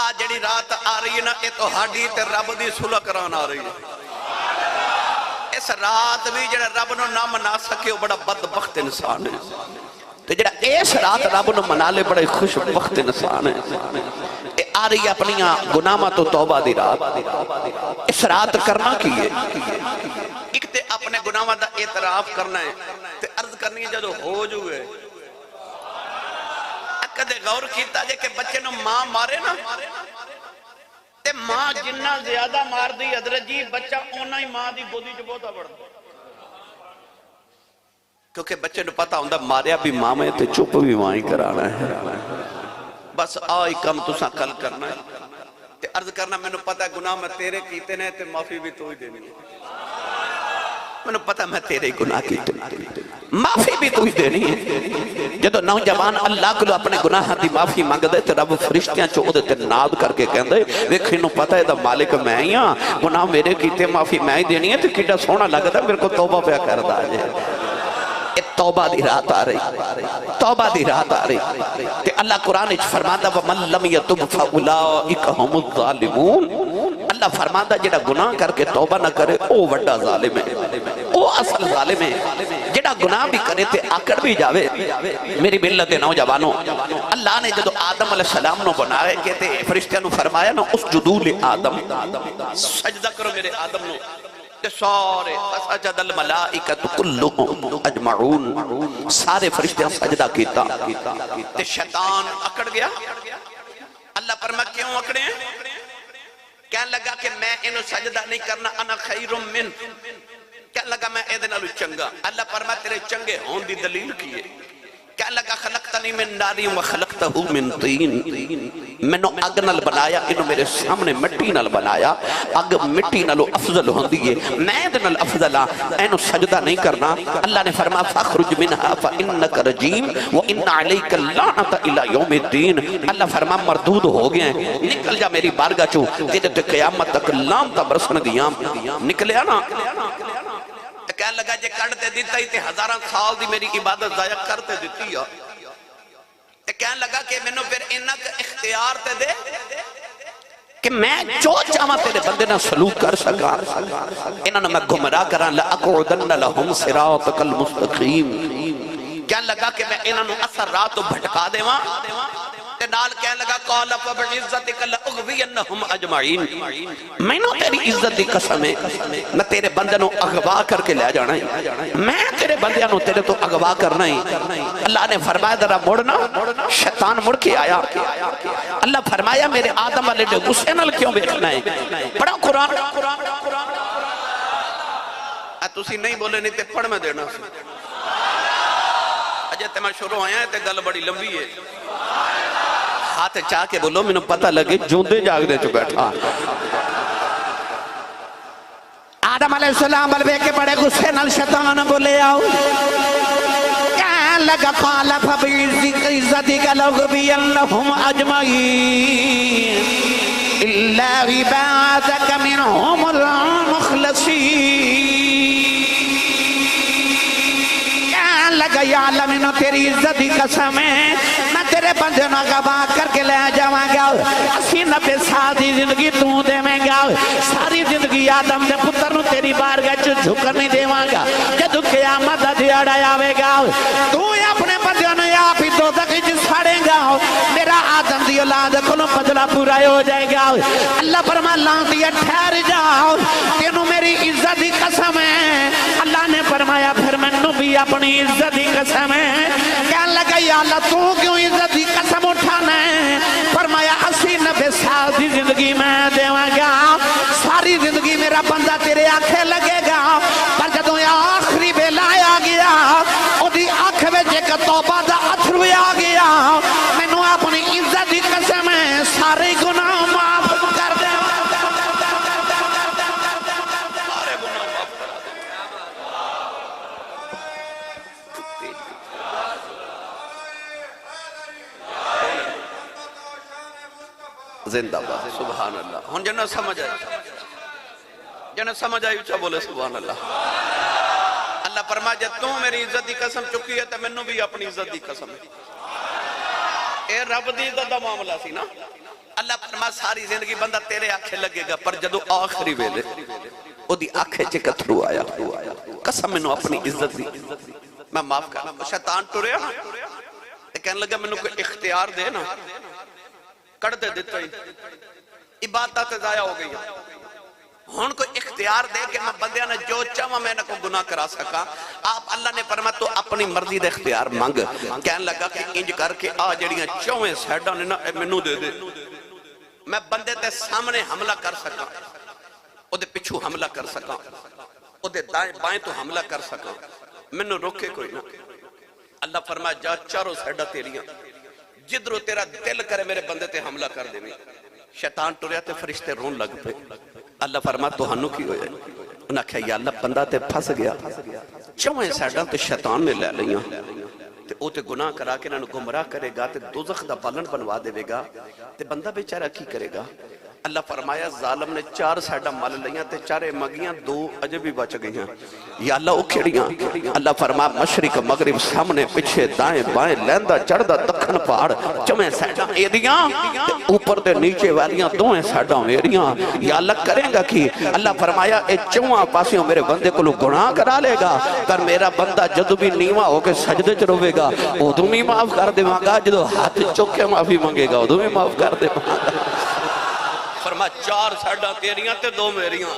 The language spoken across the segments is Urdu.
آج جڑی رات آ رہی ہے نا یہ تو ہاڈی تے رب دی صلح کران آ رہی ہے اس رات بھی جڑا رب نو نہ منا سکے وہ بڑا بدبخت انسان ہے تو جڑا اس رات رب نو منا لے بڑا خوش بخت انسان ہے آ رہی اپنی گناہاں تو توبہ دی رات اس رات کرنا کی ہے ایک تے اپنے گناہاں دا اعتراف کرنا ہے تے عرض کرنی ہے جدو ہو جوئے کدے غور کیتا جے کہ بچے نو ماں مارے نا تے ماں جنہ زیادہ مار دی حضرت جی بچہ اونا ہی ماں دی گودی جو بہتا بڑھتا کیونکہ بچے نو پتا ہوندہ ماریا بھی ماں میں تے چپ بھی ماں ہی کرانا ہے بس آئی کم تسا کل کرنا ہے تے عرض کرنا میں نو پتا گناہ میں تیرے کیتے نے تے معافی بھی تو ہی دینی ہے میں نو پتا میں تیرے گناہ کیتے معافی بھی تو ہی دینی ہے جدو نوجوان اللہ کو اپنے گناہ دی معافی مانگ دے تے رب فرشتیاں چو دے تے ناد کر کے کہن دے ویکھیں نو پتا ہے دا مالک میں ہی ہاں گناہ میرے کیتے معافی میں ہی دینی ہے تے کیڑا سونا لگتا ہے میرے کو توبہ پہ کر دا جائے توبہ دی رات آ رہی توبہ دی رات آ رہی تے اللہ قرآن اچھ فرماتا وَمَن لَمْ يَتُبْ فَأُولَئِكَ هُمُ الظَّالِمُونَ اللہ فرماتا جڑا گناہ کر کے توبہ نہ کرے او وڈا ظالم ہے او اصل ظالم ہے جڑا گناہ بھی کرے تے آکڑ بھی جاوے میری ملت نوجوانوں اللہ نے جدو آدم علیہ السلام نو بنائے کہتے فرشتہ نو فرمایا نا اسجدوا لآدم سجدہ کرو میرے آدم نو سارے فسجد الملائکۃ کلہم اجمعون سارے فرشتے سجدہ کیتا تے شیطان اکڑ گیا اللہ فرمایا کیوں اکڑے ہیں کہنے لگا کہ میں انہوں سجدہ نہیں کرنا انا خیر من کہنے لگا میں اے دنالو چنگا اللہ فرمایا تیرے چنگے ہون دی دلیل کیے کہنے لگا خلقتنی من ناری و خلقتہو من طین میں نو اگ نل بنایا انہوں میرے سامنے مٹی نل بنایا اگ مٹی نلو افضل ہوں دیئے میں دنل افضل اینو سجدہ نہیں کرنا اللہ نے فرمایا فاخرج منہا فإنک رجیم وإن علیک اللعنت الى یوم الدین اللہ فرمایا مردود ہو گئے ہیں نکل جا میری بارگاہ چو تیرے تے قیامت تک لامتا برسن گیام نکلیا نا کہنے لگا جے کڑتے دیتا ہی تے ہزاران سال دی میری عبادت ضائع کرتے دیتی ہے کہنے لگا کہ میں نے پھر انہاں کا اختیار تے دے کہ میں جو چاہاں تیرے بندے نہ سلوک کر سکا انہاں نے میں گمراہ کران لَأَقْعُدَنَّ لَهُمْ صِرَاطَكَ الْمُسْتَقِيمِ کہنے لگا کہ میں انہاں نے اثر رات تو بھٹکا دے وہاں تے نال کہنے لگا قَالَ فَبِعِزَّتِكَ لَأُغْوِيَنَّهُمْ أَجْمَعِينَ میں نو تیری عزت دی قسم ہے میں تیرے بندے نو اغوا کر کے لے جانا ہے میں تیرے بندے نو تیرے تو اغوا کرنا ہے اللہ نے فرمایا ذرا مڑنا شیطان مڑ کے آیا اللہ فرمایا میرے آدم علیہ نے غصے نال کیوں بیٹھنا ہے بڑا قرآن تسی نہیں بولے نہیں تے پڑھ میں دینا اجے تے میں شروع آیا ہے تے گل بڑی لمبی ہے ہاتھ چاہ کے بولو میں نے پتہ لگے جوندے جاگ دے چو بیٹھا آدم علیہ السلام بلوے کے بڑے غصے نال شیطان بولے آؤ کہنے لگا قال فبعزتك لأغوينهم أجمعين إلا عبادك منهم المخلصين لگا یا اللہ میں تیری عزت دی قسم ہے میں تیرے بندے نہ گواہ کر کے لے جاواں گا 80-90 سال دی زندگی تو دے میں گا ساری زندگی آدم دے پتر نو تیری بارگاہ چ جھکر نہیں دیواں گا جدوں قیامت دا دیہڑا آوے گا تو اپنے بندے نو آپ ہی دوزخ وچ ساڑے گا میرا آدم دی اولاد کولوں بدلہ پورا ہو جائے گا اللہ فرمایا لعنتیاں ٹھہر جاؤ تینوں میری عزت دی قسم ہے اللہ نے فرمایا پھر مینوں بھی اپنی عزت دی قسم ہے کہنے لگا یا اللہ تو کیوں عزت دی قسم اٹھانا ہے فرمایا 80-90 سال دی زندگی میں دیواں گا ساری زندگی میرا بندہ تیرے آنکھیں لگے گا پر جدوں آخری ویلا آ گیا اودی آنکھ وچ ایک توبہ دا اتھرو آ گیا مینوں اپنی عزت دی قسم ہے سارے گناہ معاف کر دے زندہ باد سبحان اللہ ہن جنہ سمجھ آئی اچھا بولے سبحان اللہ اللہ فرمایا جب تو میری عزت دی قسم چکی ہے تو میں نے بھی اپنی عزت دی قسم ہے اے رب دی عزت دا معاملہ سی نا اللہ فرما ساری زندگی بندہ تیرے آنکھیں لگے گا پر جدو آخری ویلے او دی آنکھیں چکا تھرو آیا قسم منو اپنی عزت دی میں معاف کرنا شیطان ٹورے نا کہنے لگا منو کوئی اختیار دے نا کڑ دے دیتا ہی عبادت ضائع ہو گئی ہون کوئی اختیار دے کہ میں بندیاں نے جو چاہاں میں نہ کو گناہ کرا سکا آپ اللہ نے فرمایا تو اپنی مرضی دے اختیار مانگ کہنے لگا کہ انج کر کے آ جڑیاں چویں سیڈاں نے نا منو دے دے میں بندے تے سامنے حملہ کر سکا او دے پچھو حملہ کر سکا او دے دائیں بائیں تو حملہ کر سکا منو روکے کوئی نہ اللہ فرمایا جا چاروں سیڈا تیریاں جدرو تیرا دل کرے میرے بندے تے حملہ کر دے شیطان ٹوریا تے فرشتے رون لگ پہ اللہ فرمایا تو ہنو کی ہوئے انہاں کہا یا اللہ بندہ تے پھس گیا چویں سیڈا تے شیطان نے لے لیاں تے او تے گناہ کرا کے انہوں گمراہ کرے گا تے دوزخ دا بالن بنوا دے گا تے بندہ بیچارہ کی کرے گا اللہ فرمایا ظالم نے 4 سیڈا مل لیاں تے 4 مگیاں 2 اجے بھی بچ گئی ہیں یا اللہ او کھڑیاں اللہ فرمایا مشرق مغرب سامنے پچھے دائیں بائیں لیندہ چڑھدا دکھن پہاڑ چویں سیڈا ایدیاں تے اوپر تے نیچے والیاں 2 سیڈا میریاں یا اللہ کریں گا کی اللہ فرمایا اے چواں پاسیوں میرے بندے کو گناہ کرا لے گا پر میرا بندہ جدو بھی نیواں ہو کے سجدے چ روے گا ادو بھی معاف کر دے گا جدو ہاتھ چوک کے معافی منگے گا ادو بھی معاف کر دے گا فرما 4 سیڈاں تیریاں تے 2 میریاں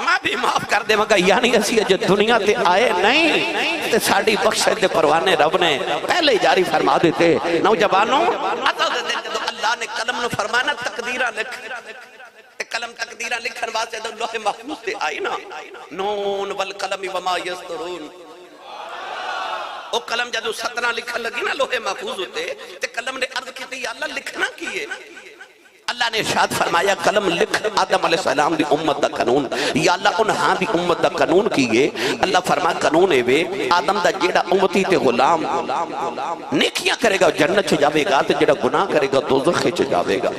میں بھی معاف کر دے گا یعنی اسی اجے دنیا تے آئے نہیں تے ساڑی بخشت دے پروانے رب نے پہلے ہی جاری فرما دیتے نوجوانوں عطا دے دے جدو اللہ نے قلم نو فرمانا تقدیرہ لکھ قلم تقدیرہ لکھن واسطے تو لوح محفوظ تے آئی نا نون والقلم وما یسطرون او قلم جدو 17 لکھن لگی نا لوح محفوظ ہوتے تے قلم نے عرض کی تھی یا اللہ لکھنا کیے اللہ نے ارشاد فرمایا قلم لکھ آدم علیہ السلام دی امت دا قانون یا اللہ انہاں دی امت دا قانون کیے اللہ فرمایا قانون وے آدم دا جیڑا امتی تے غلام نیکیاں کرے گا جنت چ جاوے گا تے جیڑا گناہ کرے گا دوزخ چ جاوے گا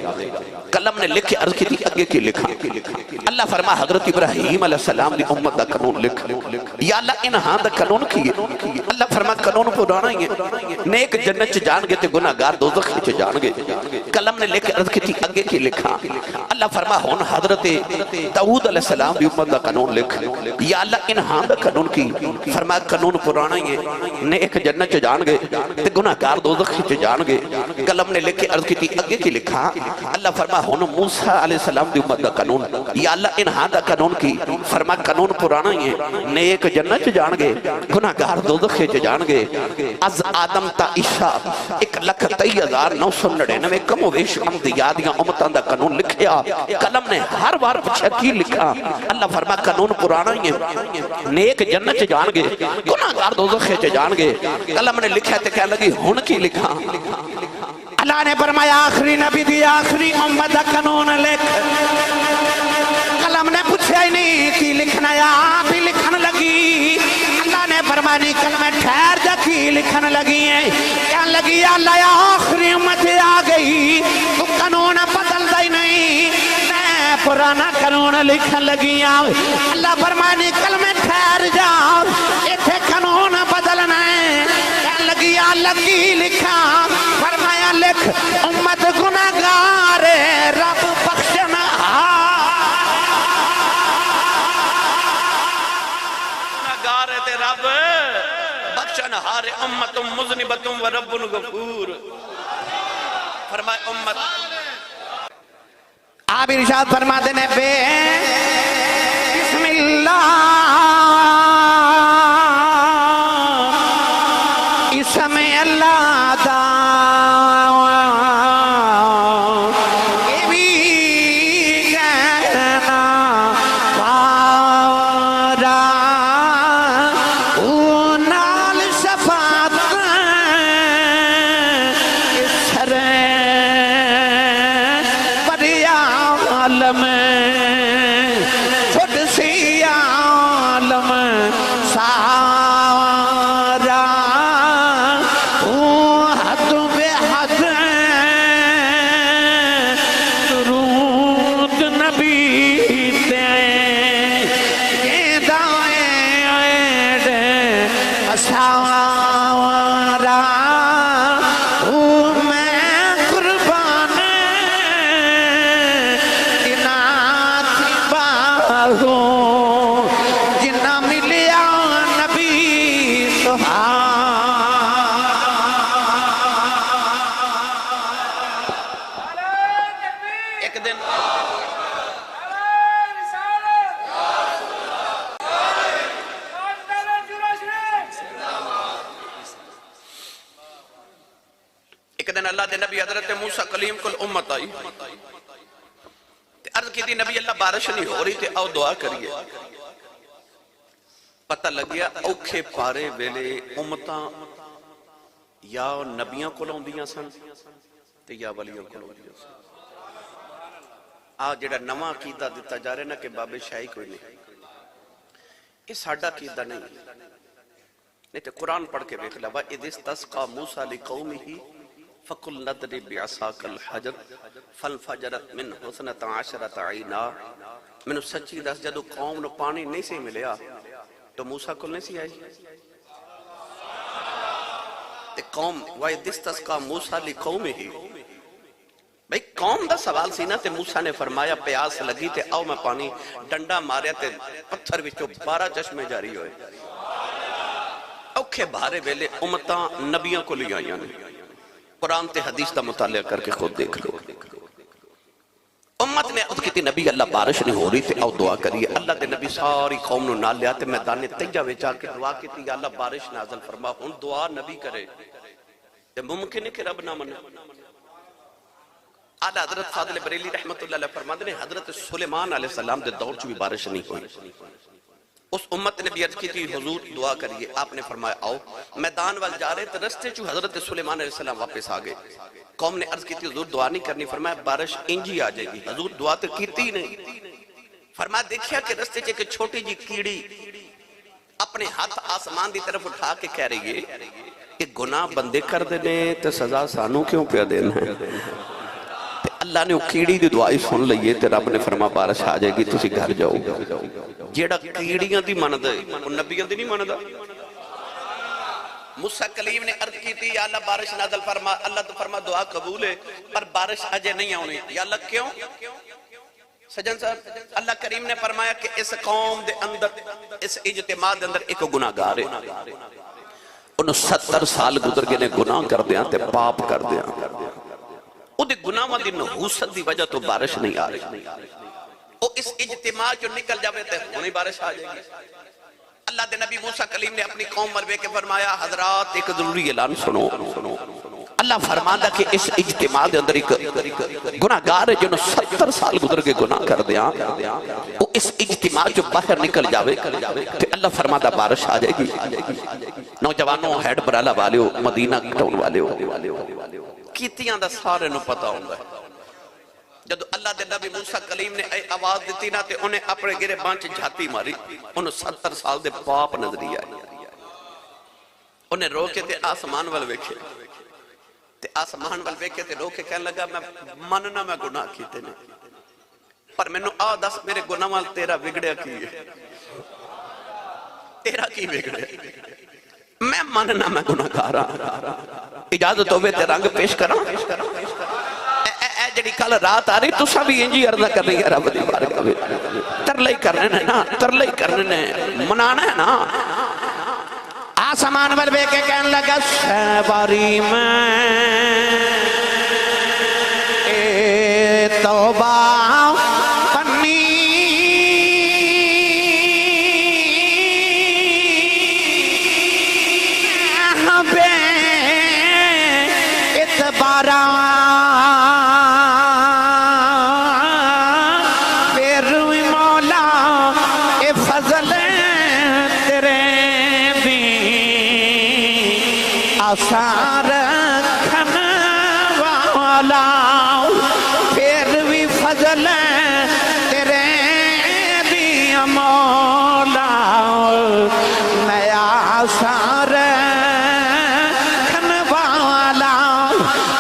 قلم نے لکھ عرض کی تھی اگے کی لکھا اللہ فرمایا حضرت ابراہیم علیہ السلام دی امت دا قانون لکھ یا اللہ انہاں دا قانون کیے اللہ فرمایا قانون پرانا ہی ہے نیک جنت چ جان گے تے گناہگار دوزخ چ جان گے قلم نے لکھ عرض کی تھی اگے کی لکھا اللہ فرما ہون حضرت داؤد علیہ السلام بھی امت دا قانون لکھ یا اللہ انہاں دا قانون کی فرما قانون پرانا ہی ہے نیک جنت چ جان گے تے گناہگار دوزخ چ جان گے قلم نے لکھ عرض کی تھی اگے کی لکھا اللہ فرما ہون موسیٰ علیہ السلام دی امت دا قانون یا اللہ انہاں دا قانون کی فرما قانون پرانا ہی ہے نیک جنت چ جان گے گناہگار دوزخ چ جان گے از آدم تا عیسیٰ 1,23,999 کم و بیش امتیادیاں امتان دا قانون لکھیا قلم نے ہر بار پچھے کی لکھا اللہ فرما قانون پرانا ہی ہے نیک جنت چ جان گے گناہگار دوزخ چ جان گے قلم نے لکھا تے کہنے لگی ہن کی لکھا اللہ نے فرمایا آخری نبی دی آخری امت دا قانون لکھ قلم نے پوچھا ہی نہیں کی لکھنا یا آپ ہی لکھن لگی اللہ نے فرمایا نہیں قلم ٹھہر جا کی لکھن لگی ہیں کہنے لگی یا اللہ یا آخری امت آ گئی تو قانون بدل دائی نہیں میں پرانا قانون لکھن لگی ہیں اللہ فرمایا نہیں قلم ٹھہر جا ایتھے قانون بدلنا ہے کہنے لگی یا اللہ کی لکھا فرمایا لکھ امت گناہگار رب بخشنا گناہگار تے رب بخشنا ہار امت مذنبت و رب غفور فرمائے امت آپ ارشاد فرما دینے بے بسم اللہ اسم اللہ دا ایک دن اللہ دے نبی حضرت موسیٰ کلیم کل امت آئی عرض کی تھی نبی اللہ بارش نہیں ہو رہی تھی او دعا کریے پتہ لگ گیا اوکھے پارے ویلے امتاں یا نبیاں کو لاؤندیاں سن تے یا ولیاں کو لاؤندیاں سن آج جڑا نواں عقیدہ دیتا جا رہے نا کہ بابے شاہی کوئی نہیں یہ ساڈا عقیدہ نہیں تے قرآن پڑھ کے دیکھ لیا وَإِذِ اسْتَسْقَى مُوسَىٰ لِقَوْمِهِ فَقُلْ نَضْرِبْ بِعَصَاكَ الْحَجَرَ فَانْفَجَرَتْ مِنْهُ اثْنَتَ عَشْرَةَ عَيْنًا میں نے سچی دس جدو قوم نو پانی نہیں سے ملیا تو موسیٰ کو نہیں سی آئی تے قوم وَإِذِ اسْتَسْقَى مُوسَىٰ لِقَوْمِهِ بھئی قوم دا سوال سی نا تے موسیٰ نے فرمایا پیاس لگی تے آؤ میں پانی ڈنڈا ماریا تے پتھر وچوں 12 چشمے جاری ہوئے اوکھے بھارے ویلے امتاں نبیوں کو لیا یعنی قرآن تے حدیث دا مطالعہ کر کے خود دیکھ لو امت نے عرض کی تھی نبی اللہ بارش نہیں ہو رہی تھی او دعا کریے اللہ دے نبی ساری قوم نو نال لیا تے میدان تیجا وچا کے دعا کی تھی اللہ بارش نازل فرما ہن دعا نبی کرے تے ممکن ہے کہ رب نہ منے آلہ حضرت فاضل بریلی رحمت اللہ علیہ فرماتے ہیں حضرت سلیمان علیہ السلام دے دور چو بھی بارش نہیں ہوئی اس امت نے بھی عرض کی تھی حضور دعا کریے آپ نے فرمایا آؤ میدان وال جا رہے تو رستے چو حضرت سلیمان علیہ السلام واپس آگئے قوم نے عرض کی تھی حضور دعا نہیں کرنی فرمایا بارش انجی آ جائے گی حضور دعا تو کیتی نہیں فرمایا دیکھیا کہ رستے چے کہ چھوٹی جی کیڑی اپنے ہاتھ آسمان دی طرف اٹھا کے کہہ رہی ہے کہ گناہ بندے کر دینے تو سزا سانوں کیوں پہ دینا ہے اللہ نے وہ کیڑی دی دعائی سن لئیے تے رب نے فرما بارش آ جائے گی تسی گھر جاؤ جیڑا کیڑیاں دی مند ہے ان نبیاں دی نہیں مند موسیٰ کلیم نے عرض کی تھی یا اللہ بارش نازل فرما اللہ تو فرما دعا قبول ہے پر بارش آجے نہیں آنی یا اللہ کیوں سجن صاحب اللہ کریم نے فرمایا کہ اس قوم دے اندر اس اجتماع دے اندر ایک گناہگار ہے انہوں 70 سال گزر گئے نے گناہ کر دیاں تے پاپ کر دیاں او دے گناہوں دی نحوست دی وجہ تو بارش نہیں آ رہی او اس اجتماع جو نکل جاوے تے انہیں بارش آ جائے گی اللہ دے نبی موسیٰ کلیم نے اپنی قوم ملوے کے فرمایا حضرات ایک ضروری اعلان سنو اللہ فرماندہ کہ اس اجتماع دے اندر ایک گناہگار ہے جنہوں 70 سال گزر کے گناہ کر دیا وہ اس اجتماع جو باہر نکل جاوے کہ اللہ فرماندہ بارش آ جائے گی نوجوانوں ہیڈ برالا والے ہو مدینہ ٹاؤن والے ہو کیتیاں دا سارے نو پتا ہوں گا جدو اللہ دے نبی موسیٰ کلیم نے آواز دیتی نا تے انہیں اپنے گرے بانچ جھاتی ماری انہوں 70 سال دے پاپ نظری آئی انہیں روکے تے آسمان وال ویکھے تے آسمان وال ویکھے تے روکے کہنے لگا میں مننا میں گناہ کیتے نے پر میں نو دس میرے گناہ وال تیرا بگڑیا کی ہے تیرا کی بگڑیا میں مننا میں گناہ کارا اجازت ہوئے تے رنگ پیش کرا اے جڑی کل رات آ رہی تو سب انجی عرضہ کر رہی ہے رب دی بارگاہ میں ترلئی کرنے نے نا ترلئی کرنے نے منانا ہے نا آسمان پر بے کے کہنے لگا سیباری میں اے توبہ پنی بے اتبارہ آسار کھن والا پھر بھی فضل تیرے بھی مولا میں آسار کھن والا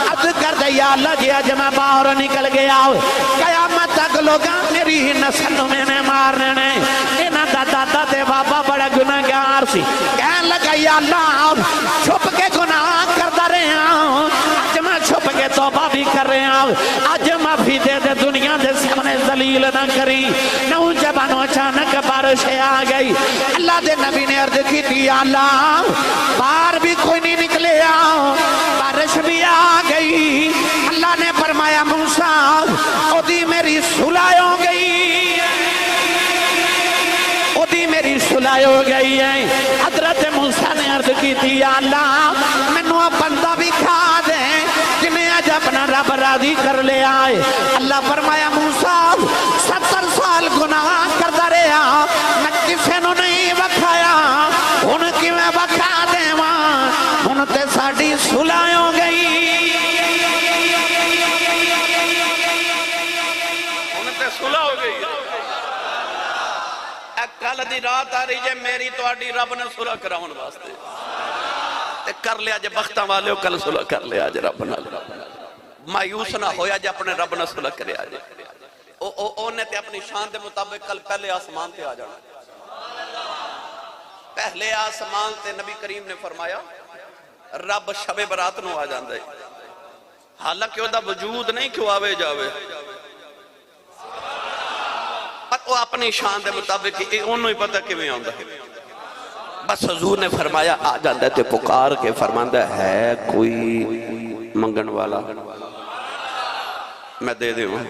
عد کر دے یا اللہ جی اج میں باہر نکل گیا قیامت تک لوگاں میری نسل میں مارنے انہاں دا دادا تے بابا بڑا گناہگار سی کہنے لگا یا اللہ چھپ کے گناہ کرتا رہے ہیں آج میں چھپ کے توبہ بھی کر رہے ہیں آج معافی دے دے دنیا دے سامنے ذلیل نہ کری نوجوانوں اچانک بارش آ گئی اللہ دے نبی نے عرض کی تھی یا اللہ باہر بھی کوئی نہیں نکلے بارش بھی آ گئی اللہ نے فرمایا موسیٰ او دی گئی ہے. حضرت موسیٰ نے عرض کی تھی یا اللہ مینوں بندہ بھی کھا دے جنہیں اج اپنا رب راضی کر لے آئے. اللہ فرمایا موسیٰ 70 سال گناہ کردا رہیا میں کسے نوں نہیں وکھایا ہن کیویں وکھا دیواں ہن تے ساڈی صلح ہو گئی. صلح ہو گئی. کل دی رات آ رہی جے میری تواڈی رب نے صلح کراون واسطے تے کر لیا جے بختاں والے کل صلح کر لیا جے رب نال. مایوس نہ ہویا جے اپنے رب نال صلح کریا جے. اونے تے اپنی شان دے مطابق کل پہلے آسمان تے آ جانا. پہلے آسمان تے نبی کریم نے فرمایا رب شب برات نو آ جاندا ہے. حالانکہ او دا وجود نہیں کیوں آوے جاوے وہ اپنی شان دے مطابق انہوں ہی پتہ کیویں آندا ہے. بس حضور نے فرمایا آ جاندا ہے تے پکار کے فرماندا ہے کوئی منگن والا میں دے دیواں.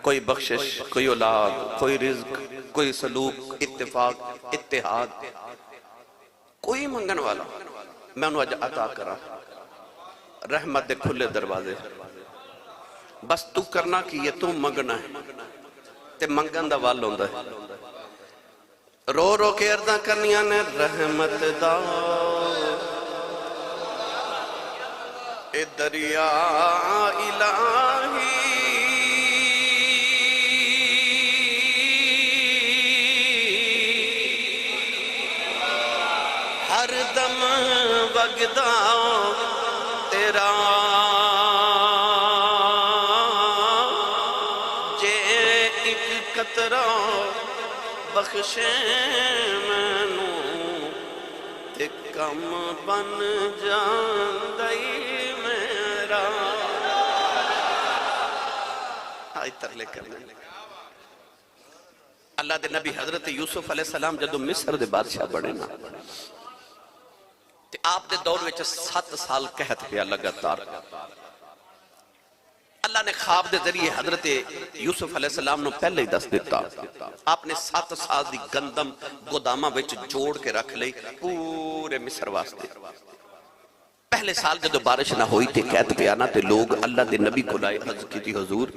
کوئی بخشش کوئی اولاد کوئی رزق کوئی سلوک اتفاق اتحاد کوئی منگن والا میں انہوں عطا کرا. رحمت دے کھلے دروازے. بس تو کرنا کہ یہ تو منگنا ہے تے منگن دا وال ہوندا ہے. رو رو کے عرضاں کرنیاں نے رحمت دا اے دریا الہی ہر دم وگدا تیرا بخشے مینوں تے کم بن جاندائی میرا. آئی ترلے کرنے اللہ دے نبی حضرت یوسف علیہ السلام جدو مصر دے بادشاہ بڑھے نا تے آپ دے دور وچ 7 سال قحط پیا لگاتار. اللہ نے خواب دے ذریعے حضرت یوسف علیہ السلام نو پہلے ہی دس دیتا. آپ نے 7 سال دی گندم گوداماں وچ جوڑ کے رکھ لئی پورے مصر واسطے. پہلے سال جدو بارش نہ ہوئی تھی قحط پہ آنا تے لوگ اللہ دے نبی کو لائے عرض کی تھی حضور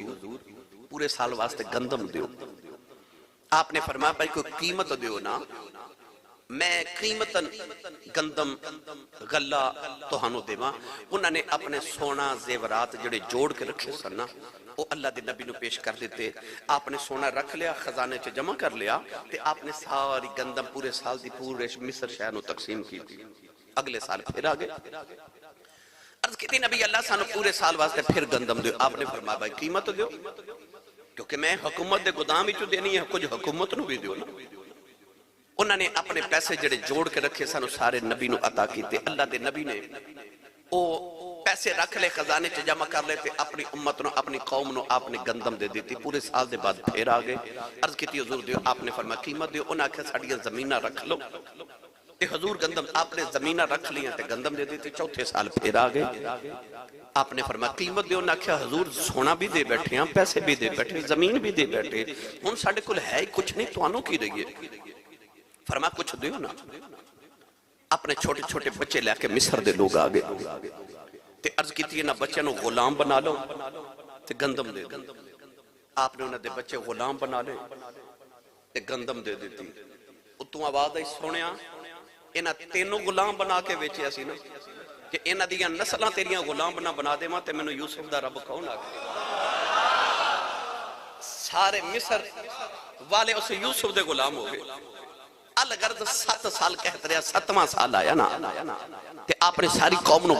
پورے سال واسطے گندم دیو. آپ نے فرمایا بھائی کوئی قیمت دیو نا میں قیمتاً گندم غلہ توہانو دیواں. انہوں نے اپنے سونا زیورات جڑے جوڑ کے رکھے سننا وہ اللہ دے نبی نو پیش کر دیتے. آپ نے سونا رکھ لیا خزانے چ جمع کر لیا تے آپ نے ساری گندم پورے سال دی پورے مصر شہر نو تقسیم کی تھی. اگلے سال پھر آگے عرض کی تھی نبی اللہ سانو پورے سال واسطے پھر گندم دیو. آپ نے فرمایا بھائی قیمت دیو کیونکہ میں حکومت دے گودام ہی چو دینی ہے کچھ حکومت نو بھی دیو نا. انہوں نے اپنے پیسے جڑے جوڑ کے رکھے سانو سارے نبی نو عطا کیتے. اللہ دے نبی نے او پیسے رکھ لے خزانے چ جمع کر لیتے اپنی امت نو اپنی قوم نو آپ نے گندم دے دیتی. پورے سال دے بعد پھر آگے عرض کیتی حضور دیو. آپ نے فرمایا قیمت دیو. انہاں کہا ساڑیاں زمینہ رکھ لو تے حضور گندم آپ نے زمینہ رکھ لیا تے گندم دے دیتے. چوتھے سال پھر آگے آپ نے فرمایا قیمت دیو. انہاں کہا حضور سونا بھی دے بیٹھے ہیں پیسے بھی دے بیٹھے زمین بھی دے بیٹھے ہن ساڈے کول ہے ہی کچھ نہیں توانوں کی رہی ہے. فرمایا کچھ دیو نا. اپنے چھوٹے چھوٹے بچے لے کے مصر دے لوگ آگے تے عرض کیتی ہے نا بچے نو غلام بنا لو تے گندم دے دو. آپ نے انہوں دے بچے غلام بنا لے تے گندم دے دیتی. اتوں آواز آئی سونیا انہاں تینوں غلام بنا کے بیچے اسی نا کہ انہاں دیاں نسلاں تیریاں غلام بنا دے ماں تے میں نو یوسف دا رب کون آگے. سارے مصر والے اسے یوسف دے غلام ہو گئے. الگرد 7 سال کہتے رہا 7واں سال آیا نا تے آپ نے ساری قوم نو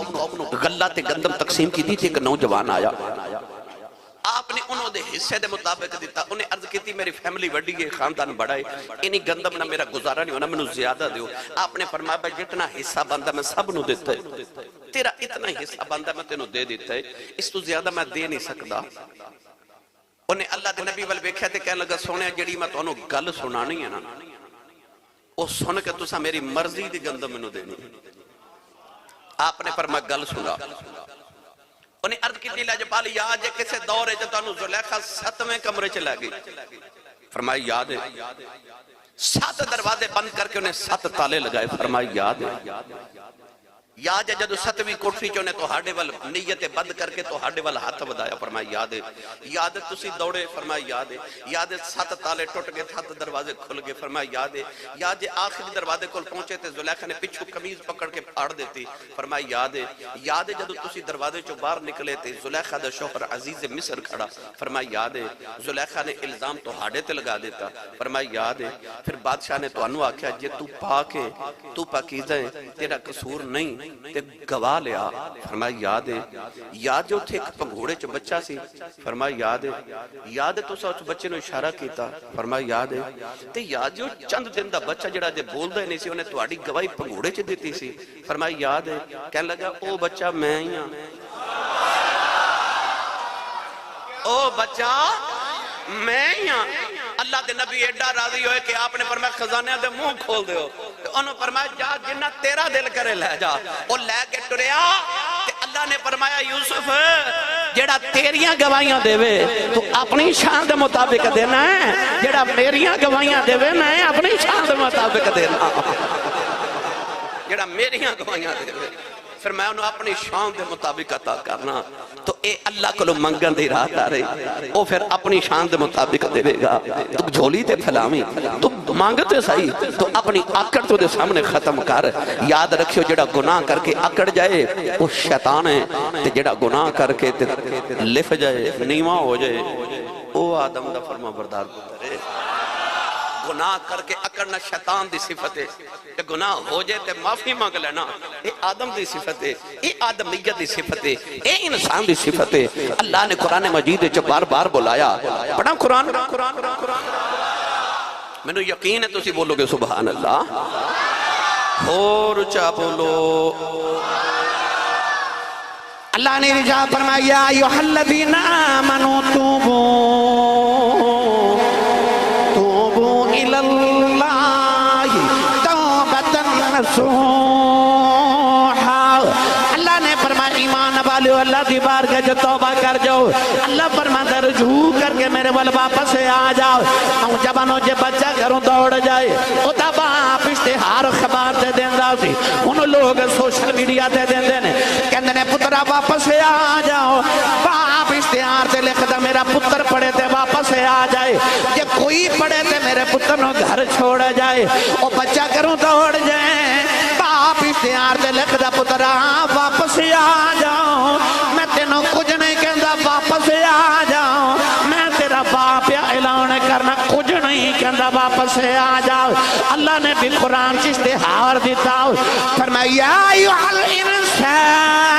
غلہ تے گندم تقسیم کی دی تھی. ایک نوجوان آیا آپ نے انہوں دے حصے دے مطابق دیتا. انہیں عرض کی تھی میری فیملی وڈی ہے خاندان بڑا ہے انہی گندم نہ میرا گزارا نہیں ہونا میں زیادہ دیو. آپ نے فرمایا بھائی جتنا حصہ بندہ میں سب نو دیتا ہے تیرا اتنا حصہ بندہ میں تینوں دے دیتا ہے اس تو زیادہ میں دے نہیں سکتا. انہیں اللہ دے نبی وال بیکھے تھے کہنے لگا سونے جڑی میں تو انہوں گل سنانی ہے نا وہ سن کے تسا میری مرضی دی گندم میں نو دینی. آپ نے فرمایا گل سنا. انہیں عرض کی تھی لاجپال یاد ہے کسے دور ہے جو تانو زلیخہ 7ویں کمرے چلا گئی. فرمایا یاد ہے. 7 دروازے بند کر کے انہیں 7 تالے لگائے. فرمایا یاد ہے یاد ہے جدو 7ویں کوٹھی چ انہیں تہاڈے ول نیت بند کر کے تہاڈے ول ہاتھ ودایا. فرمایا یاد ہے تسی دوڑے. فرمایا یاد ہے 7 تالے ٹوٹ گئے 7 دروازے کھل گئے. فرمایا یاد ہے آخری دروازے کول پہنچے تے زلیخا نے پچھو قمیض پکڑ کے پھاڑ دیتی. فرمایا یاد ہے جدو تسی دروازے چوں باہر نکلے تے زلیخا دا شوہر عزیز مصر کھڑا. فرمایا یاد ہے زلیخا نے الزام تہاڈے تے لگا دیتا. فرمایا یاد ہے پھر بادشاہ نے تانوں آکھیا جے تو پاک ہے تو پاکیزہ ہے تیرا قصور نہیں تے گواہ لیا. فرمایا یاد جو تھے ایک پنگھوڑے چ بچہ سی. فرمایا یاد ہے تو اس بچے نے اشارہ کیتا. فرمایا یاد ہے تے یاد جو چند دن دا بچہ جڑا جے بولدا نہیں سی انہیں تہاڈی گواہی پنگھوڑے چ دتی سی. فرمایا یاد ہے کہنے لگا او بچہ میں ہی ہاں او بچہ میں ہی ہاں. اللہ دے نبی ایڈا راضی ہوئے کہ آپ نے فرمایا خزانے دے منہ کھول دیو. انہوں فرمایا جا جنہ تیرا دل کرے لے جا. وہ لے کے ٹریا تے اللہ نے فرمایا یوسف جڑا تیریاں گواہیاں دے وے تو اپنی شان دے مطابق دینا ہے, جڑا میریاں گواہیاں دے وے میں اپنی شان دے مطابق دینا. جڑا میریاں گواہیاں دے وے پھر میں انہوں اپنی شان دے مطابق عطا کرنا. تو اے اللہ کو منگن دی رات آ رہی او پھر اپنی شان دے مطابق دے گا. تو جھولی تے پھلامی تو مانگتے سہی تو اپنی آکڑ تو دے سامنے ختم کر. یاد رکھیو جڑا گناہ کر کے آکڑ جائے وہ شیطان ہے تے جڑا گناہ کر کے لف جائے نیواں ہو جائے او آدم دا فرما بردار پتر ہے. گناہ کر کے اکڑنا شیطان دی صفت ہے. گناہ ہو جائے تے معافی مانگ لینا اے آدم دی صفت ہے, اے آدمیت دی صفت ہے, اے انسان دی صفت ہے. اللہ نے قرآن مجید چ بار بار بلایا. پڑھا قرآن میں یقین ہے تسی بولو گے سبحان اللہ. اور چا بولو. اللہ نے رجا فرمایا ایھا الذین آمنوا توبوا الی اللہ توبۃ نصوحا. اللہ نے فرمایا ایمان والو اللہ دی بارگاہ جو توبہ کر جاؤ. اللہ فرماتا رجوع کر کے میرے ول واپس آ جاؤ. جوانوں جے بچہ گھروں دوڑ جائے او دا باپ اشتہار خبر دے دیندا سی. انہوں لوگ سوشل میڈیا تے دیندے نے کہندے نے پترا واپس آ جاؤ. باپ اشتہار تے لکھدا میرا پتر پڑھے تے واپس آ جائے. جے کوئی پڑھے تے میرے پتر نو گھر چھوڑ جائے. او بچہ گھروں دوڑ جائے باپ اشتہار تے لکھدا پترا واپس آ جاؤ. میں تینوں کچھ نہیں کہندا واپس آ جاؤ. میں تیرا باپ اعلان کرنا کچھ نہیں کہندا واپس آ جاؤ. اللہ نے بھی قرآن سے اشتہار دیتا. فرمایا یا ایھا الانسان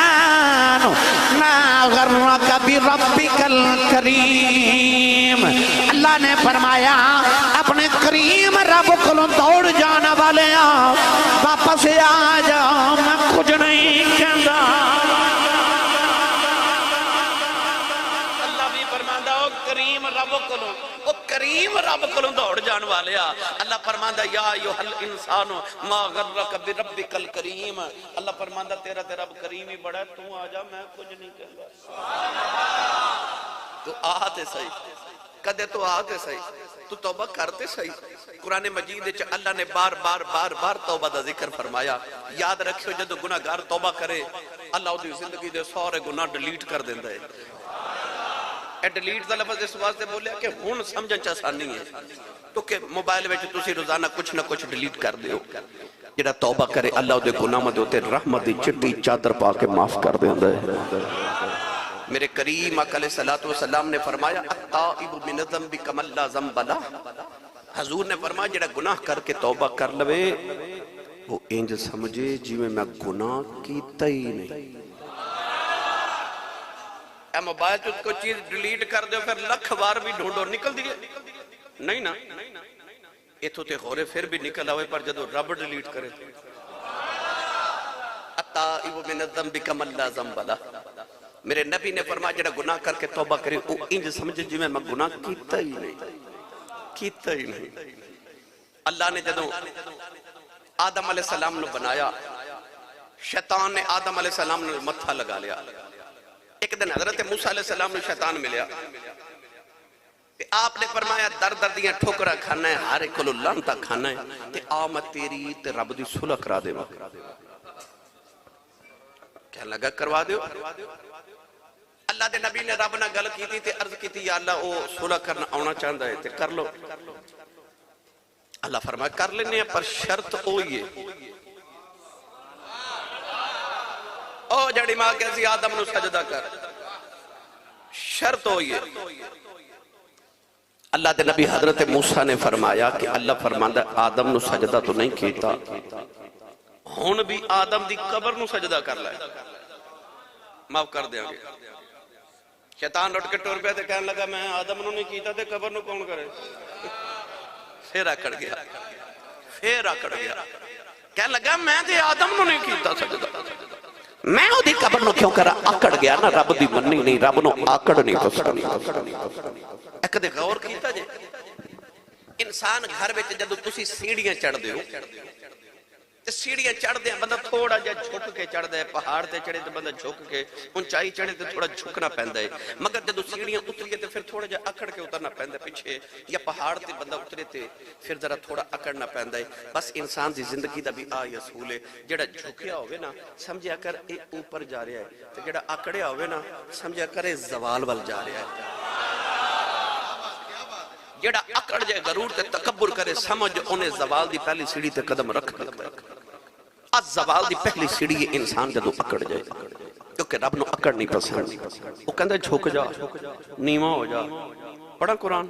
ما غرک بربک الکریم. اللہ نے فرمایا اپنے کریم رب کو دوڑ جانا والے واپس آ جاؤ. میں کچھ نہیں کہندا. اللہ بھی فرماندا او کریم رب کو او کریم رب کو دوڑ جان والے. اللہ فرماندا یا ایھا الانسان ما غرک بربک الکریم. اللہ فرماندا تیرا رب کریم ہی بڑا ہے, تو آ جا میں کچھ نہیں کہندا. تو آتے صحیح کدے تو آتے صحیح تو توبہ کرتے صحیح. قرآن مجید چ اللہ نے بار بار توبہ دا ذکر فرمایا. یاد رکھو جدو گناہگار توبہ کرے اللہ دی زندگی دے سارے گناہ ڈیلیٹ کر دیندا ہے. اے ڈیلیٹ دا لفظ اس واسطے بولیا کہ ہن سمجھن چ آسانی ہے تو کہ موبائل وچ تسی روزانہ کچھ نہ کچھ ڈیلیٹ کر دیو. جڑا توبہ کرے اللہ دے گناہاں دے اوتے رحمت دی چٹی چادر پا کے معاف کر دیندا ہے. میرے کریم آقا علیہ السلام نے فرمایا التائب من الذنب کمن لا ذنب لہ. حضور نے فرمایا جڑا گناہ کر کے توبہ کر لوے وہ انج سمجھے جی میں گناہ کیتا ہی نہیں. اے موبائل تو کوئی چیز ڈیلیٹ کر دے پھر لکھ بار بھی ڈھونڈو نکل دیئے نہیں نا. ایتھو تے غورے پھر بھی نکل آوے پر جدو رب ڈیلیٹ کرے التائب من الذنب کمن لا ذنب لہ. میرے نبی نے فرمایا جڑا گناہ کر کے توبہ کرے وہ انج سمجھے جی میں گناہ کیتا ہی نہیں. اللہ نے جدو آدم علیہ السلام نے بنایا شیطان نے آدم علیہ السلام نے متھا لگا لیا. ایک دن حضرت موسیٰ علیہ السلام نے شیطان ملیا تے آپ نے فرمایا در در دیاں ٹھوکرا کھانا ہے، ہر ایک کو لانتا کھانا ہے، تے آ میں تیری تے رب دی صلح کرا دے وقت کیا لگا کروا دیو۔ اللہ دے نبی نے رب نہ گل کی تھی تے عرض کی تھی یا اللہ او صلح کرنا آنا چاہتا ہے تے کر لو۔ اللہ فرمایا کر لینے پر شرط ہوئی ہے، او جڑی ماں کہتی آدم نو سجدہ کر، شرط ہوئی ہے۔ اللہ دے نبی حضرت موسیٰ نے فرمایا کہ اللہ فرماندہ آدم نو سجدہ تو نہیں کیتا، ہون بھی آدم دی قبر نو سجدہ کر لائے، معاف کر دیں گے۔ شیطان اٹھ کے ٹور پہ تے کہنے لگا میں آدم نو نہیں کیتا تے قبر نو کون کرے؟ پھر آکڑ گیا، پھر آکڑ گیا، کہنے لگا میں تے آدم نو نہیں کیتا سجدہ، میں ہو دی قبر نو کیوں کرا؟ آکڑ گیا نا، رب دی منی نہیں، رب نو آکڑ نہیں پسند۔ ایک دے غور کیتا جے انسان گھر وچ جدو تسی سیڑھیاں چڑھ دے ہو تے سیڑھیاں چڑھ دے بندہ تھوڑا جا جھک کے چڑھ دے، پہاڑ تے چڑھے تے بندہ جھک کے، اونچائی چڑھے تے تھوڑا جھکنا پیندا ہے، مگر جدو سیڑھیاں اتریے تے پھر تھوڑا جا اکڑ کے اترنا پیندا پیچھے، یا پہاڑ تے بندہ اترے تے پھر ذرا تھوڑا اکڑنا پیندا ہے۔ بس انسان دی زندگی دا بھی آئی اصول ہے، جڑا جھکیا ہوئے نا سمجھیا کر اے اوپر جا رہا ہے، تے جڑا اکڑیا ہوئے نا سمجھیا کر اے زوال وال جا رہا ہے۔ جڑا اکڑ جائے غرور تے تکبر کرے سمجھ انہیں زوال دی پہلی سیڑھی تے قدم رکھ دیتا ہے۔ آج زوال دی پہلی سیڑھی انسان جدو اکڑ جائے، کیونکہ رب نو اکڑ نہیں پسند، وہ کہندہ ہے جھک جا، نیمہ ہو جا، پڑھا قرآن۔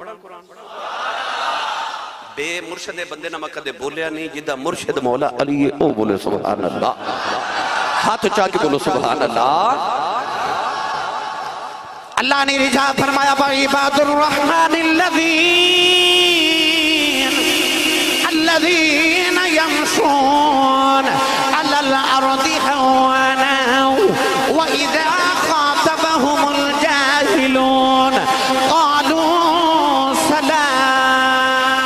بے مرشد بندے نہ مکدے بولیا نہیں، جدہ مرشد مولا علی او بولے سبحان اللہ، ہاتھ چاہ کے بولو سبحان اللہ۔ اللہ نے رجا فرمایا وَعِبَادُ الرَّحْمَنِ الَّذِينَ يَمْشُونَ عَلَى الْأَرْضِ هَوْنًا وَإِذَا خَاطَبَهُمُ الْجَاهِلُونَ قَالُوا سَلَامًا۔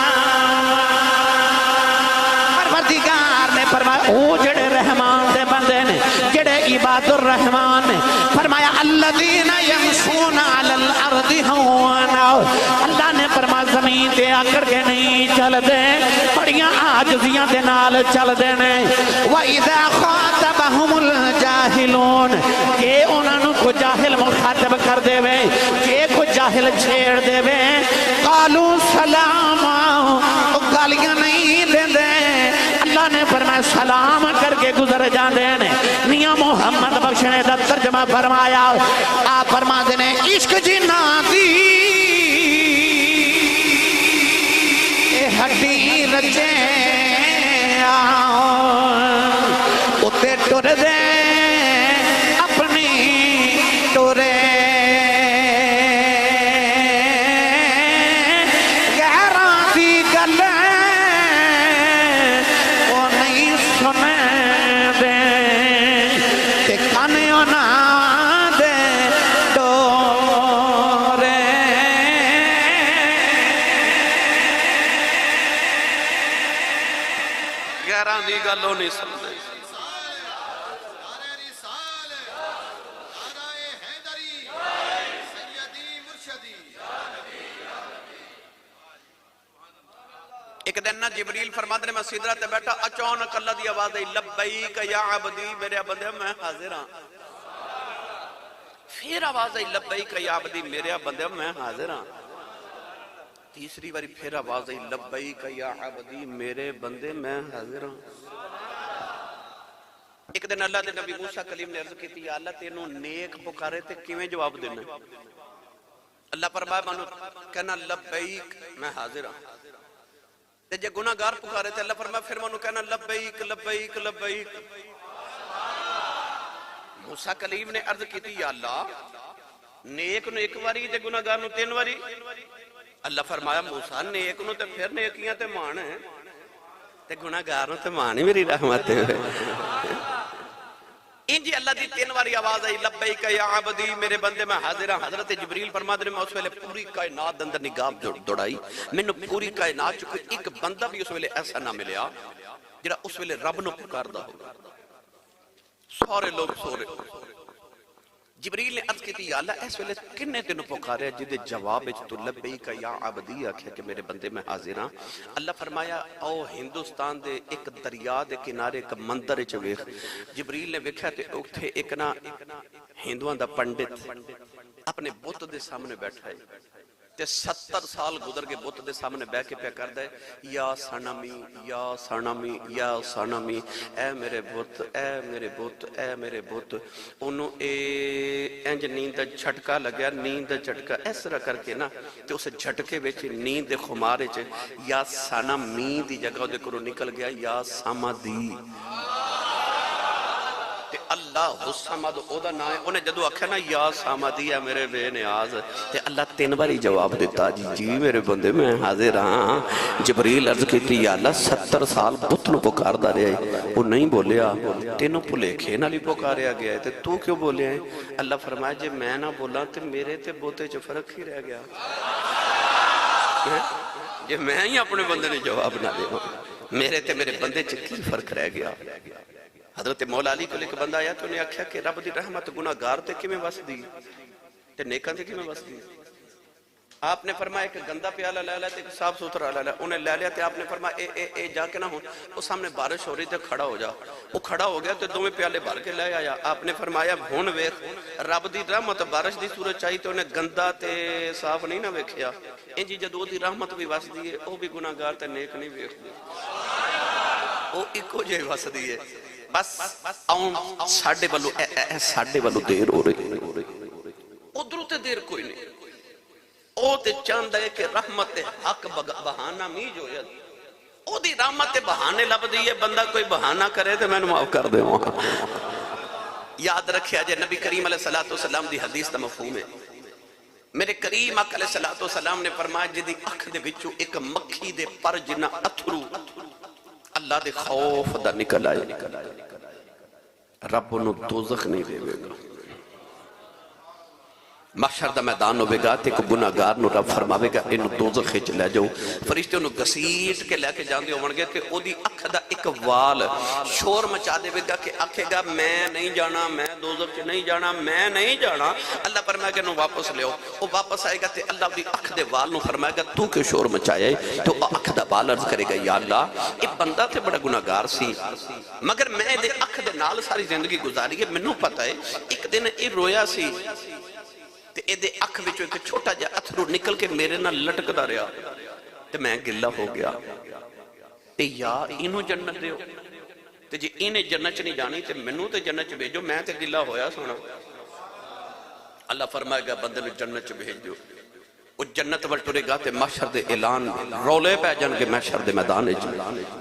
پروردگار نے فرمایا او جڑے رحمان دے بندے نے، جڑے عباد الرحمن نے فرمایا الذین یمشون علی الارض ہونا، اللہ نے فرمایا زمین دے آکر کے نہیں چل دے، بڑیاں آجزیاں دے نال چل دے نے۔ وَإِذَا خَاطَبَهُمُ الْجَاهِلُونَ، کہ انہوں کو جاہل مخاطب کر دے وے، کہ کو جاہل چھیڑ دے وے، قَالُوا سَلَامًا، گالیاں نہیں دے دے، اللہ نے فرمایا سلام کر کے گزر جاندے نے۔ میاں محمد بخش نے دا ترجمہ فرمایا، آپ فرما دینے عشق جنہ دی اے ہڈی رچے آؤ اتے ٹر دے اپنی ٹورے گہران دی گل وہ نہیں سنے دے تے کانیوں نہ دے ٹورے۔ گہران دی گلوں نہیں سمجھے۔ ایک دن نا جبریل فرماتے نے میں سدرہ تے بیٹھا، اچانک اللہ دی آواز ہے لبیک یا عبدی، میرے بندے میں حاضر ہاں۔ پھر آواز ہے لبیک یا عبدی، میرے بندے میں حاضر ہاں۔ تیسری باری پھر آواز ہے لبیک یا عبدی، میرے بندے میں حاضر ہاں۔ ایک دن اللہ دے نبی موسیٰ کلیم نے عرض کی تھی یا اللہ تینوں نیک پکارے تے کیویں جواب دینا؟ اللہ فرمایا مانو کہنا لبیک میں حاضر ہاں، تے جے گناہگار پکارے تے اللہ فرمایا پھر مانو کہنا لبیک لبیک لبیک۔ موسیٰ کلیم نے عرض کی تھی یا اللہ نیک نو ایک واری تے گناہگار نو تین واری؟ اللہ فرمایا موسیٰ نیک نو تے پھر نیکیاں تے مان ہے تے گناہگار نو تے مان ہی میری رحمت ہے۔ انجی اللہ دی تین واری آواز آئی لبیک یا عبدی، میرے بندے میں حاضر ہاں۔ حضرت جبریل فرماتے ہیں میں اس ویلے پوری کائنات اندر نگاہ دوڑائی، میں نے پوری کائنات چکے ایک بندہ بھی اس ویلے ایسا نہ ملیا جڑا اس ویلے رب نو پکار دا ہو۔ سارے لوگ سو رہے، جبریل نے عرض کی تھی یا اللہ اس ویلے کنے تینوں پکارے جدے جواب وچ تو لبیک یا عبدی آکھیا کہ میرے بندے میں حاضر ہاں. اللہ فرمایا او ہندوستان دے ایک دریا دے کنارے ایک مندر وچ ویکھ. جبریل نے ویکھیا تے اوتھے ایک نا ہندوؤں دا پنڈت اپنے بت دے سامنے بیٹھا ہے تے 70 سال گزر کے بت دے سامنے بیٹھ کے پیا کردا ہے یا سنمی یا سنمی یا سنمی اے میرے بت اے میرے بت اے میرے بت. انہوں انج نیند دا جھٹکا لگیا نیند دا جھٹکا اس طرح کر کے نا تے اسے جھٹکے وچ نیند دے خمارے چ یا سنمی دی جگہ دے کرو نکل گیا یا سمدی. اللہ حسامد او دا نام ہے. انہیں جدو آکھا نا یا سامدی ہے میرے بے نیاز تے اللہ 3 باری جواب دیتا جی میرے بندے میں حاضر ہاں. جبریل عرض کیتی یا اللہ 70 سال بت نو پکار دا رہے ہیں وہ نہیں بولیا تینوں بھلیکھے نالی پکاریا گیا ہے تے تو کیوں بولیا ہے. اللہ فرمایا جے میں نہ بولا تے میرے تے بوتے چ فرق ہی رہ گیا. جے میں ہی اپنے بندے نے جواب نہ دے میرے تے میرے بندے چ کی فرق رہ گیا. حضرت مولا علی کو لے کے بندہ آیا تو انہیں آکھیا کہ رب دی رحمت گناہگار تے کی میں بس دی تے نیکاں تے کی میں بس دی. آپ نے فرمایا کہ گندہ پیالہ لے لیا تے صاف ستھرا لے لیا. انہیں لے لیا تے آپ نے فرمایا اے جا کے نہ ہوں وہ سامنے بارش ہو رہی تے کھڑا ہو جا. وہ کھڑا ہو گیا تے دوویں پیالے بھر کے لے آیا. آپ نے فرمایا ہن ویکھ رب دی رحمت بارش دی صورت چاہی تے انہیں گندا تے صاف نہیں نہ ویکھیا. انجی جدو دی رحمت بھی وس دی ہے او بھی گناہگار تے نیک نہیں ویکھدے او اکو جے وس دی ہے. بس آؤں ساڑھے والو دیر ہو رہی ادھروں تے دیر کوئی نہیں. او تے چاند ہے کہ رحمت حق بہانہ می جو ہے او دی رحمت بہانے لب دیئے. بندہ کوئی بہانہ کرے تے میں نے معاف کر دے وہاں. یاد رکھیا جے نبی کریم علیہ السلام دی حدیث دا مفہوم ہے. میرے کریم آقا علیہ السلام نے فرمایا جدی اکھ دے بچوں ایک مکھی دے پر جنہ اتھرو اللہ دے خوف دا نکل آئے رب انہوں دوزخ نہیں دے گا. محشر دا میدان ہوئے گا تے کو گناہگار نو رب فرماوے گا انہوں دوزخ ہچ لے جاؤ. فرشتے انہوں گسیٹ کے لے کے جان دے ہوں گے کہ او دی اکھ دا ایک وال شور مچا دے گا کہ آکھے گا میں نہیں جانا میں دوزخ چ نہیں جانا میں نہیں جانا. اللہ فرمائے گا انہوں واپس لے وہ واپس آئے گا تے اللہ دی اکھ دے وال نو فرمائے گا تو کیوں شور مچایا ہے. تو اکھ دا وال عرض کرے گا یا اللہ ایک بندہ تے بڑا گناہگار سی مگر میں دے اکھ دے نال ساری زندگی گزاری ہے. منوں پتہ ہے ایک دن یہ رویا سی تے اے دے اکھ وچوں ایک چھوٹا جا اتھرو نکل کے میرے نہ لٹکدا رہا تے میں گلہ ہو گیا تے یا انہوں جنت دیو تے جی انہیں جنت نہیں جانی تے منوں تے جنت بھیجو میں تے گلہ ہویا سونا. اللہ فرمائے گا بندے نے جنت بھیج دیو. وہ جنت وال ٹرے گا تے محشر دے اعلان رولے پہ جان کے محشر دے میدان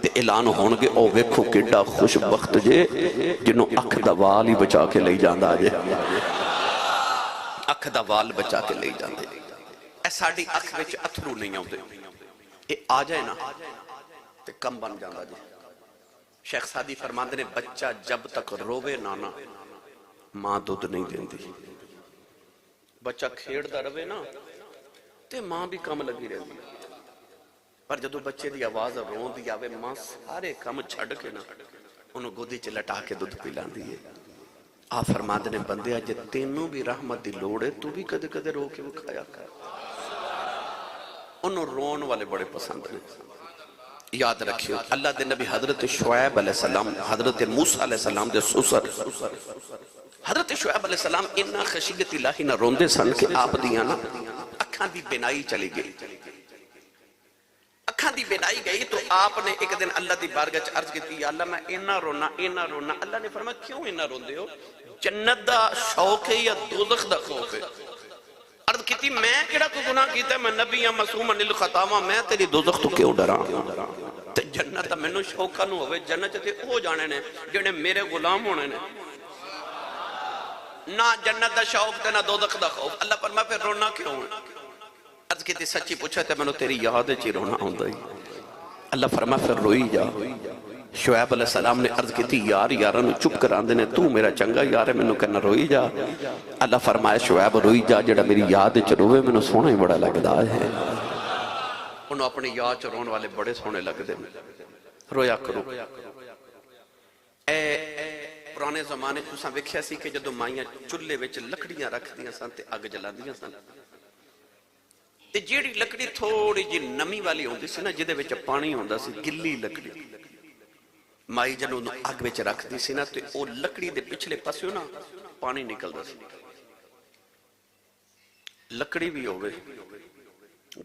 تے اعلان ہون گے او ویکھو کیڈا خوش بخت جے جنوں اکھ دا وال ہی بچا کے لئی جاندا جے. اکھ دا وال بچا کے لئی جاندے اے ساڑی اکھ وچ اتھرو نہیں آؤں دے اے آ جائے نا تے کم بن جاندہ جے. شیخ سادی فرماندے نے بچہ جب تک روے نانا ماں دودھ نہیں دیندی. بچہ کھیڑ دا روے نا تے ماں بھی کم لگی رہی پر جدو بچے دی آواز رون دی آوے ماں سارے کم چھڑ کے نا انہوں گودی چ لٹا کے دودھ پلان دیئے. آپ فرماندے نے بندے آج تینوں بھی رحمت دی لوڑے تو بھی کدے کدے رو کے وہ کھایا کر. انہوں رون والے بڑے پسند نے. یاد رکھیو اللہ دے نبی حضرت شعیب علیہ السلام حضرت موسیٰ علیہ السلام دے سسر حضرت شعیب علیہ السلام انہا خشیت الہی نہ روندے سن کہ آپ دیاں نا اکھاں دی بینائی چلی گئی. اکھاں دی بینائی گئی تو آپ نے ایک دن اللہ دی بارگاہ چ عرض کی اللہ میں اینا رونا. اللہ نے فرمایا کیوں اینا روندے ہو جنت دا شوق ہے یا دوزخ دا خوف ہے. عرض کی تھی میں کیڑا کو گناہ کیتا ہے میں نبی یا معصوم عن الخطامہ میں تیری دوزخ تو کیوں ڈرا تے جنت میں نو شوقہ نو ہوئے جنت تے او جانے نے جنہیں میرے غلام ہونے نے نہ جنت دا شوق تے نہ دوزخ دا خوف. اللہ فرمایا پھر رونا کیوں ہے. عرض کی تھی سچی پوچھا تے میں نو تیری یاد چی رونا ہوندہ ہی. اللہ فرمایا پھر روئی جا. شعیب علیہ السلام نے عرض کی تھی یار یارانو چپ کران دینے تو میرا چنگا یار ہے میں نو کہنا روئی جا. اللہ فرمایا شعیب روئی جا جڑا میری یاد چ روے میں نو سونا ہی بڑا لگدا ہے. انہوں اپنی یاد چ رون والے بڑے سونے لگ دے رویا کرو. اے ਪੁਰਾਣੇ ਜ਼ਮਾਨੇ ਤੁਸੀਂ ਵੇਖਿਆ ਸੀ ਕਿ ਜਦੋਂ ਮਾਈਆਂ ਚੁੱਲ੍ਹੇ ਵਿੱਚ ਲੱਕੜੀਆਂ ਰੱਖਦੀਆਂ ਸਨ ਤੇ ਅੱਗ ਜਲਾਉਂਦੀਆਂ ਸਨ ਤੇ ਜਿਹੜੀ ਲੱਕੜੀ ਥੋੜੀ ਜਿਹੀ ਨਮੀ ਵਾਲੀ ਹੁੰਦੀ ਸੀ ਨਾ, ਜਿਹਦੇ ਵਿੱਚ ਪਾਣੀ ਹੁੰਦਾ ਸੀ, ਗਿੱਲੀ ਲੱਕੜੀ, ਮਾਈ ਜਦੋਂ ਉਹਨੂੰ ਅੱਗ ਵਿੱਚ ਰੱਖਦੀ ਸੀ ਨਾ ਤੇ ਉਹ ਲੱਕੜੀ ਦੇ ਪਿਛਲੇ ਪਾਸਿਓਂ ਨਾ ਪਾਣੀ ਨਿਕਲਦਾ ਸੀ। ਲੱਕੜੀ ਵੀ ਹੋਵੇ,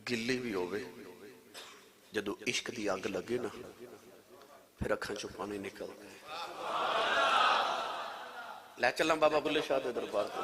ਗਿੱਲੀ ਵੀ ਹੋਵੇ, ਜਦੋਂ ਇਸ਼ਕ ਦੀ ਅੱਗ ਲੱਗੇ ਨਾ ਫਿਰ ਅੱਖਾਂ ਚੋਂ ਪਾਣੀ ਨਿਕਲਦਾ ਹੈ। ਲੈ ਚੱਲਾਂ ਬਾਬਾ ਬੁੱਲੇ ਸ਼ਾਹ ਦੇ ਦਰਬਾਰ ਤੋਂ।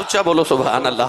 ਉੱਚਾ ਬੋਲੋ ਸੁਭਾਨ ਅੱਲਾਹ।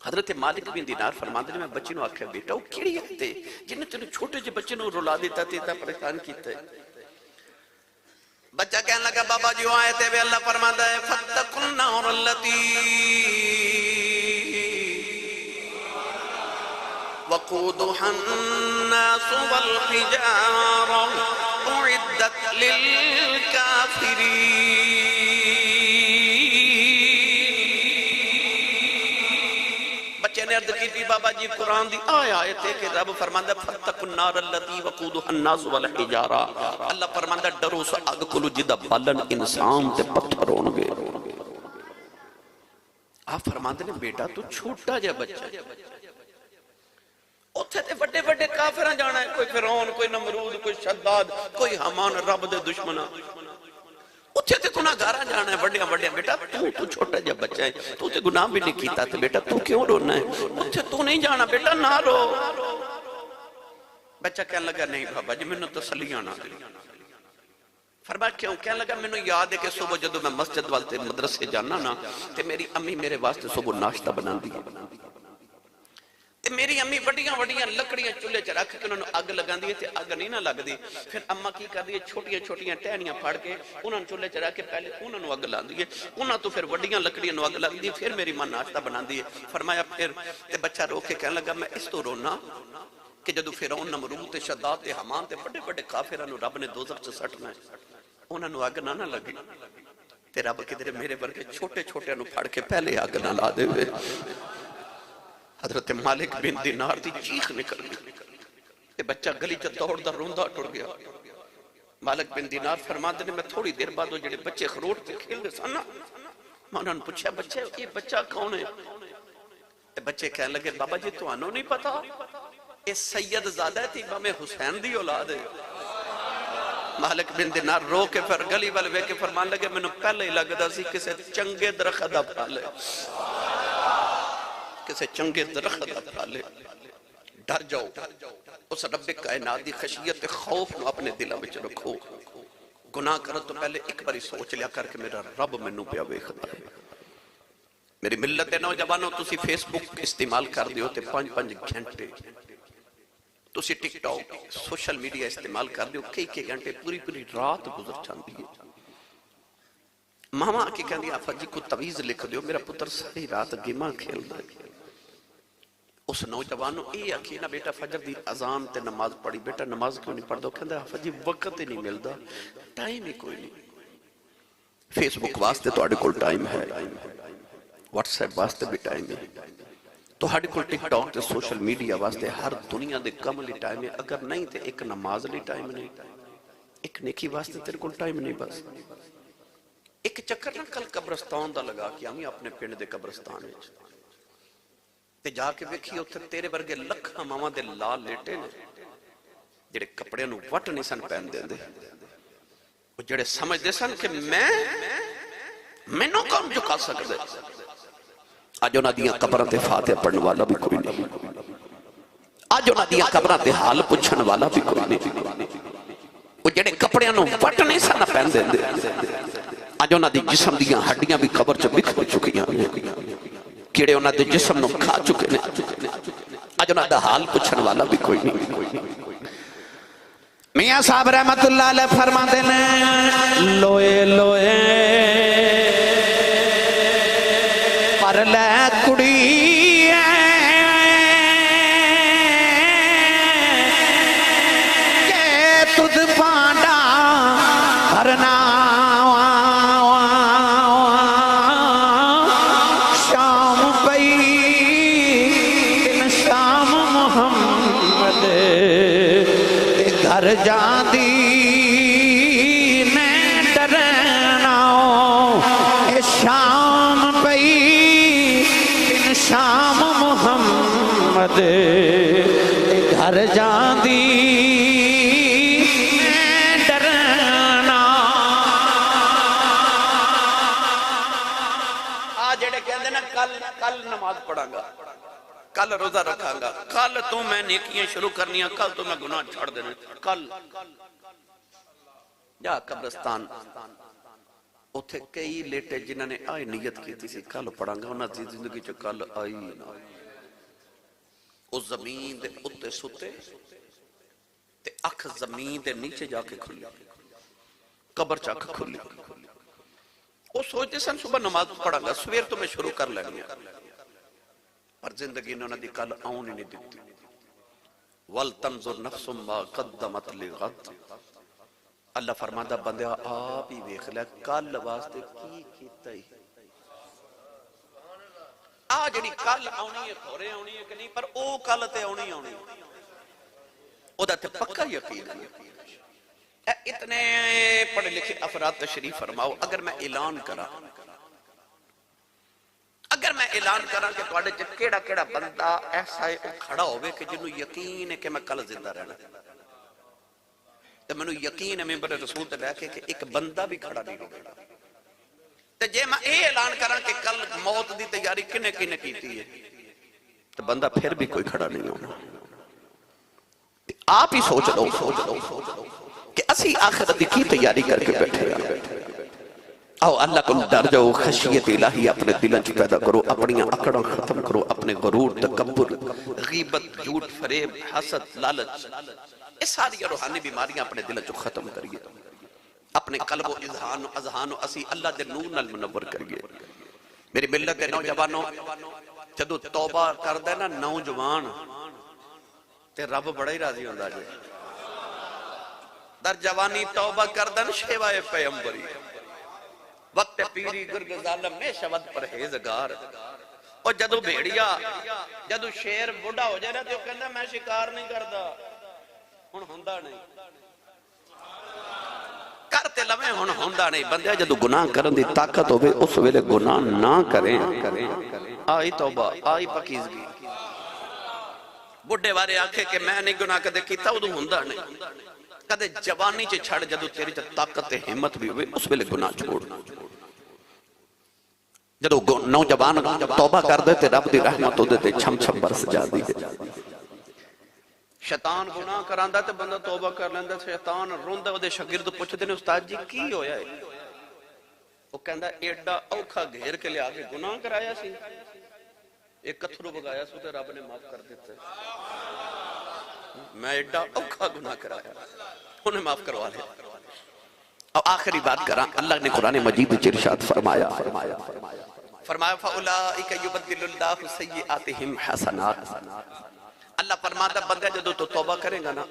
حضرت مالک بن دینار فرماتے ہیں میں بچے نو آکھیا بیٹا وہ کیڑی آیت ہے جن تینوں چھوٹے جے بچے نو رلا دیتا تیتا پریشان کیتا ہے؟ بچہ کہنے لگا بابا جی وہ آیت ہے اللہ فرماتا ہے فَاتَّقُوا النَّارَ الَّتِي وَقُودُهَا النَّاسُ وَالْحِجَارَةُ أُعِدَّتْ لِلْكَافِرِينَ بچے نے عرض کی تھی بابا جی قرآن دی آیت ہے کہ رب فرماتا ہے فَاتَّقُوا النَّارَ الَّتِي وَقُودُهَا النَّاسُ وَالْحِجَارَةُ اللہ فرماتا ہے ڈرو سا آگ کلو جدہ بالن انسان تے پتھر ہونگے۔ آپ فرماتے ہیں بیٹا تو چھوٹا جا بچہ اتھے تے وڈے وڈے کافران جانا ہے، کوئی فرعون، کوئی نمرود، کوئی شداد، کوئی حمان رب دے دشمنہ، اتھے تے گناہ گارا جانا ہے وڈیاں وڈیاں۔ بیٹا تو چھوٹا جا بچہ ہے، تو تے گناہ بھی نہیں کیتا تھے، بیٹا تو کیوں رونا ہے؟ اتھے تو نہیں جانا، بیٹا نہ رو۔ بچہ کہنے لگا نہیں بابا جی میں نے تسلی آنا دے۔ فرمایا کیوں؟ کہنے لگا میں نے یاد ہے کہ صبح جدو میں مسجد والتے مدرسے جانا نا تے میری امی میرے واسطے صبح ناشتہ بنا دی تے میری امی وڈیاں وڈیاں لکڑیاں چولہے چ رکھ کے انہوں نے اگ لگا دی تے اگ نہیں نہ لگ دی، پھر اما کی کر دی چھوٹیاں چھوٹیاں ٹہنیاں پھاڑ کے انہوں نے چولہے چ رکھ کے پہلے انہوں نے اگ لا دی، انہوں تو پھر وڈیاں لکڑیاں نو اگ لگ دی، پھر میری ماں ناشتہ بنا دی۔ فرمایا پھر تے بچہ رو کے کہنے لگا میں اس تو رونا کہ جدو فرعون نمرود تے شداد تے حمان تے بڑے بڑے کافرانو رب نے دوزخ چ سٹنا ہے، انہوں نے اگ نہ لگی تے رب کدھر میرے ورگے چھوٹے چھوٹے نو پھاڑ کے پہلے اگ نہ لا دے ہوئے۔ حضرت مالک بن دینار دی چیخ نکل گئی تے بچہ گلی چ دوڑ دا روندا ٹر گیا۔ مالک بن دینار فرماتے ہیں میں تھوڑی دیر بعد وہ جڑے بچے خروٹ تے کھیل دے سن میں انہوں نے پوچھا بچے یہ بچہ کون ہے؟ تے بچے کہنے لگے بابا جی تو انہوں نہیں پتا یہ سید زادہ تھی امام حسین دی اولاد ہے۔ مالک بن دینار رو کے پھر گلی والے وے کے فرمان لگے میں نے پہلے ہی لگتا سی کسے چنگے درخت دا پھالے، کسے چنگے درخت دا پھالے۔ ڈر جاؤ، اس رب کائنات دی خشیت خوف نو اپنے دلہ وچ رکھو۔ گناہ کرو تو پہلے ایک باری سوچ لیا کر کے میرا رب مینوں پیا ویکھدا ہے۔ میری ملت نوجوانوں تسی فیس بک استعمال کر دیو تے 5-5 گھنٹے، تسی ٹک ٹاک سوشل میڈیا استعمال کر دیو کئی گھنٹے پوری پوری رات گزر جاندی ہے۔ ماما کی کہندی آفا جی کو تویز لکھ دیو میرا پتر ساری رات گیماں کھیلدا ہے۔ اس نوجوانوں اے آکھی نا بیٹا فجر دی اذان تے نماز پڑھی، بیٹا نماز کیوں نہیں پڑھ دو؟ کہندا آفا جی وقت ہی نہیں ملدا، ٹائم ہی کوئی نہیں۔ فیس بک واسطے تواڈے کول ٹائم ہے، واٹس ایپ واسطے بھی ٹائم ہے، تو ہاڑے کول ٹک ٹاک تے سوشل میڈیا واسطے ہر دنیا دے کم لی ٹائم ہے۔ اگر نہیں تے ایک نماز لی ٹائم نہیں، ایک نیکی واسطے تیرے کول ٹائم نہیں۔ بس ایک چکر نہ کل قبرستان دا لگا کہ ہمیں اپنے پنڈ دے قبرستان وچ تے جا کے ویکھی اوتھے تیرے ورگے لکھاں ماواں دے لال لیٹے نے جڑے کپڑے نو وٹ نہیں سن پہن دیندے، وہ جڑے سمجھ دے سن کہ مینوں کون جھکا سکدے۔ آج انہاں دیاں قبراں تے فاتحہ پڑھن والا بھی کوئی نہیں، آج انہاں دیاں قبراں تے حال پوچھن والا بھی کوئی نہیں، وہ جڑے کپڑیاں نو وٹ نہیں سن پہن دیندے، آج انہاں دی جسم دیاں ہڈیاں بھی قبر چ بکھر چکیاں نے، کیڑے انہاں دے جسم نو کھا چکے نے، آج انہاں دا حال پوچھن والا بھی کوئی نہیں۔ میاں صاحب رحمت اللہ علیہ فرماتے ہیں لوئے لوئے پر لے کڑی کہ تدھ پانڈا بھرنا شام پئی ان شام محمد گھر جاندی میں ڈرنا اے شام پئی ان شام محمد گھر جاندی میں ڈرنا۔ آج جڑے کہندے نا کل نماز پڑھاں گا، کل روزہ رکھاں گا، کل تو میں نیکیاں شروع کرنیاں، کل تو میں گناہ چھوڑ دینا، کل جا قبرستان اتھے کئی لیٹے جنہوں نے آئی نیت کی تھی کل پڑھاں گا انہاں دی زندگی چو کل آئی نا اس زمین دے اتے ستے تے اکھ زمین دے نیچے جا کے کھلی قبر چاک کھلی وہ سوچتے سن صبح نماز پڑھاں گا سویر تو میں شروع کر لیں گے پر زندگی انہوں نے دی کل آؤں نہیں دیتی وَلْتَنْظُرْ نَفْسٌ مَا قَدَّمَتْ لِغَدْ اللہ فرماندہ بندے آپ ہی ویکھ لے کل واسطے کی کیتا ہی جڑی کل آنی ہے تھوڑے آنی ہے کہ نہیں پر او کل تے آنی او دا تے پکا یقین ہے اتنے پڑھے لکھے افراد تشریف فرماؤ اگر میں اعلان کرا کہ تواڈے چ کیڑا کیڑا بندہ ایسا ہے کھڑا ہوئے کہ جنہوں یقین ہے کہ میں کل زندہ رہنا تو میں یقین ہے ممبر رسول تے بیٹھ کے کہ ایک بندہ بھی کھڑا نہیں ہوگا تے جے میں اے اعلان کراں کہ کل موت دی تیاری کنے کنے کیتی ہے تو بندہ پھر بھی کوئی کھڑا نہیں ہونا آپ ہی سوچ لو کہ اسی آخرت دی کی تیاری کر کے بیٹھے ہیں آؤ اللہ کو ڈر جاؤ خشیت الہی اپنے دلوں چ پیدا کرو اپنی اکڑاں ختم کرو اپنے غرور تکبر غیبت جھوٹ فریب حسد لالچ یہ ساری روحانی بیماریاں اپنے دلوں چ ختم کریے اپنے قلب و اذہان و اسی اللہ دے نور نال منور کریے میری ملت دے نوجوانوں جدو توبہ کر دے نا نوجوان تے رب بڑا ہی راضی ہوندا جے در جوانی توبہ کر دن شیوائے پیغمبری وقت پیری گرگ ظالم میں شود پرہیزگار اور جدو بھیڑیا جدو شیر بڑھا ہو جائے نا تو کہنا میں شکار نہیں کردا ہن ہوندا نہیں کرتے لویں ہن ہوندا نہیں بندے جدو گناہ کرن دی طاقت ہوے اس ویلے گناہ نہ کریں آئی توبہ آئی پاکیزگی بڑھے والے آکھے کہ میں نہیں گناہ کدے کیتا ادو ہوندا نہیں کدے جوانی چ چھڑ جدو تیری تے طاقت ہمت بھی ہوئے اس ویلے گناہ چھوڑ جدو نوجوان توبہ کر دے تے رب دی رحمت ہو دے تے چھم چھم برس جا دی شیطان گناہ کراندا تے بندہ توبہ کر لیندا شیطان روندا اودے شاگرد پوچھدے نے استاد جی کی ہویا ہے وہ کہندا ایڈا اوکھا گھیر کے لیا کے گناہ کرایا سی ایک کتھرو بگایا سو تے رب نے معاف کر دیتا میں ایڈا اوکھا گناہ کرایا انہیں معاف کروا لیا اور آخری بات کرا اللہ نے قرآن مجید میں ارشاد فرمایا فَأُولَئِكَ يُبَدِّلُ اللَّهُ سَيِّئَاتِهِمْ حَسَنَاتٍ اللہ فرماتا بندہ جدو تو توبہ کرے گا نا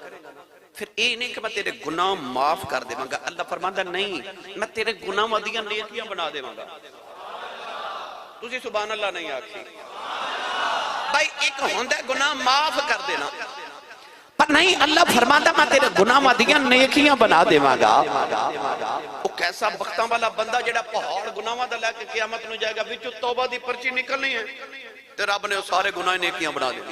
پھر اے نہیں کہ میں تیرے گناہ معاف کر دے گا اللہ فرماتا نہیں میں تیرے گناہ مدیاں نیکیاں بنا دے گا تسی سبحان اللہ نہیں آکھی بھائی ایک ہوندہ گناہ معاف کر دینا پر نہیں اللہ فرماتا میں تیرے گناہ مدیاں نیکیاں بنا دے گا وہ کیسا بختاں والا بندہ جڑا پہاڑ گناہ دا لے کے قیامت نو جائے گا بچو توبہ دی پرچی نکلنی ہے تے رب نے سارے گناہ نیکیاں بنا دے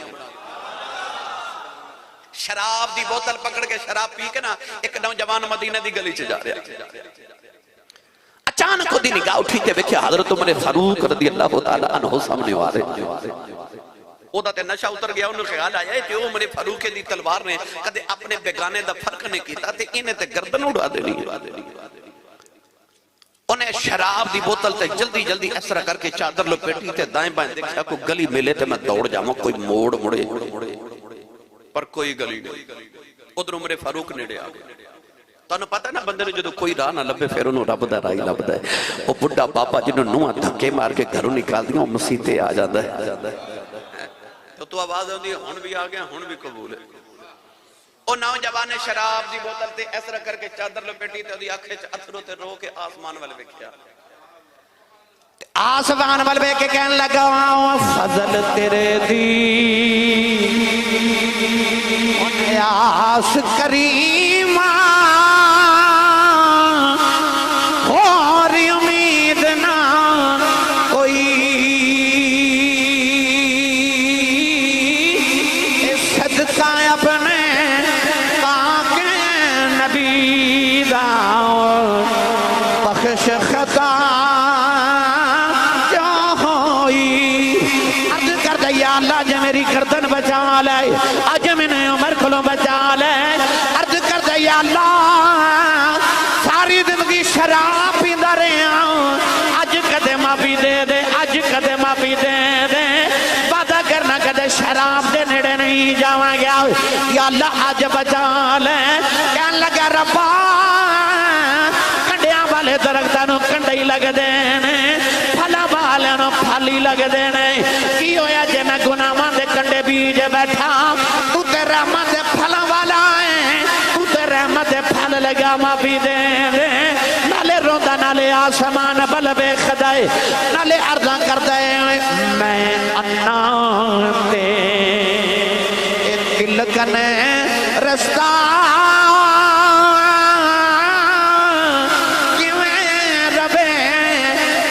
شراب دی بوتل پکڑ کے شراب پی کے نا ایک نوجوان مدینہ دی گلی چ جا رہا اچانک دی نگاہ اٹھی تے ویکھیا حضرت عمر فاروق رضی اللہ تعالی عنہ سامنے آ رہے او دا تے نشہ اتر گیا انہوں خیال آیا ہے کہ عمر فاروق دی تلوار نے کدے اپنے بیگانے دا فرق نہیں کیتا تے انہیں تے گردن اڑا دینی انہیں شراب دی بوتل تے جلدی جلدی اس طرح کر کے چادر لپیٹی تے دائیں بائیں دیکھا کوئی گلی ملے تے میں دوڑ جاؤں کوئی موڑ مڑے پر کوئی گلی نہیں ادھر عمر فاروق نیڑے آ گئے تو انہوں پتا ہے نا بندے نے جدو کوئی راہ نہ لبے پھر انہوں رب دا راہی لبدا ہے وہ بڑھا باپا جنہوں نوہ دھکے مار کے گھروں نکال دیا وہ مسیطے آ جاتا ہے تو آواز ہوندی ہے ہن بھی آ گیا ہن بھی قبول ہے او نوجوان شراب دی بوتل تے اس طرح کر کے چادر لپیٹی تے دی آنکھیں اتھرو تے رو کے آسمان والے ویکھیا آسمان والے ویکھ کے کہنے لگا فضل تیرے دی آس کریمہ اور امید نہ کوئی صدقہ اپنے پاک نبی دا بخش خطا جو ہوئی عرض کر دے یا اللہ جے میری گردن بچا لے آج میں نے عمر کھلوں بچا لے عرض کر دے یا اللہ ساری زندگی شراب پیندہ رہے ہیں یا اللہ آج بچا لے کہن لگا ربا کنڈیاں والے درختوں کنڈے ہی لگ دینے پھلا والے پھل ہی لگ دینے کی ہویا جے میں گناہاں دے کنڈے بیج بیٹھا تو تے رحمت دے پھلا والا ہے تو تے رحمت دے پھل لگا معافی دے دے نالے روندا نالے آسمان بل بے خدائے نالے عرضاں کر دے میں انا تے دل کنے رستہ کیویں ربے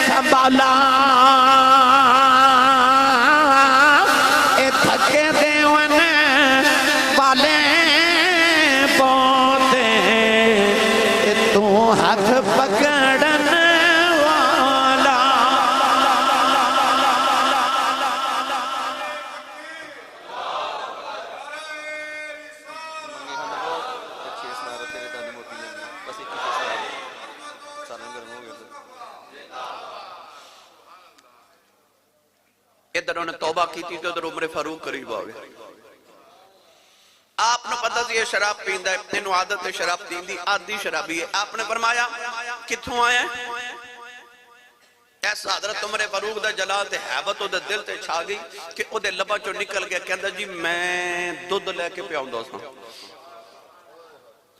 سنبھالا اے تھکے دیون والے بوتے تو ہاتھ پکڑن والا ادھر انہیں توبہ کی تھی تو ادھر عمر فاروق قریب آگئے آپ نے پتہ سی یہ شراب پیندہ ہے انہوں عادت شراب پیندی عادی شرابی ہے آپ نے فرمایا کتھوں آئے ہیں ایسا حضرت عمر فاروق دا جلال دے حیبت دے دل تے چھا گئی کہ او دے لبا چو نکل گیا کہندہ جی میں دودھ لے کے پیاؤں دوستا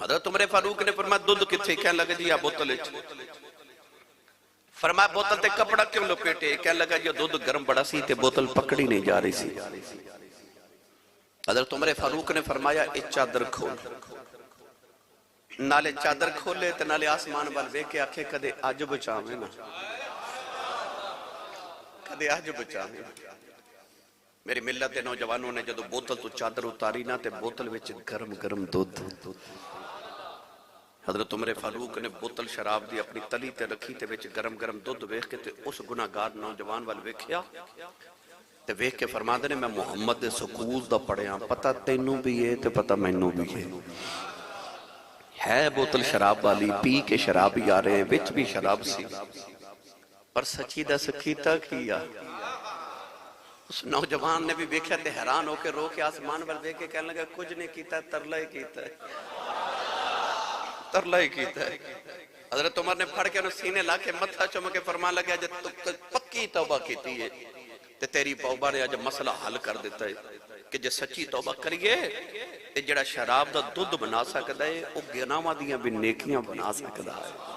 حضرت عمر فاروق نے فرمایا دودھ کتھے کہنے لگا جی آپ بوتل اچھ فرمایا بوتل تے کپڑا کیوں لپیٹے کہنے لگا جی دودھ گرم بڑا سی تے بوتل پکڑی نہیں جا رہی سی حضرت عمر فاروق نے فرمایا اے چادر کھول نالے چادر کھولے تے نالے آسمان بال بے کے آکھے کدے آج بچاویں نا کدے آج بچاویں میری ملت دے نوجوانوں نے جدو بوتل تو چادر اتاری نا تے بوتل وچ گرم گرم دودھ حضرت عمر فاروق نے بوتل شراب دی اپنی تلی تے رکھی تے وچ گرم گرم دودھ ویکھ کے تے اس گناہگار نوجوان وال ویکھیا تے ویکھ کے فرماندے نے میں محمد دے سکول دا پڑھیاں پتہ تینوں بھی ہے تے پتہ مینوں بھی ہے بوتل شراب والی پی کے شراب ہی آ رہے ہیں وچ بھی شراب سی پر سچی دا سکیتا کیا اس نوجوان نے بھی ویکھیا تے حیران ہو کے رو کے آسمان وال ویکھ کے کہنے لگا کچھ نہیں کیتا ترلا ہی کیتا ہے ترلا ہی کیتا ہے حضرت عمر نے پھڑ کے انہوں سینے لا کے متھا چوم کے فرمان لگیا جب تو پکی توبہ کیتی ہے تے تیری توبہ نے آج مسئلہ حل کر دیتا ہے کہ جے سچی توبہ کریے تے جڑا شراب دا دودھ بنا سکتا ہے وہ گناہاں دیاں بھی نیکیاں بنا سکتا ہے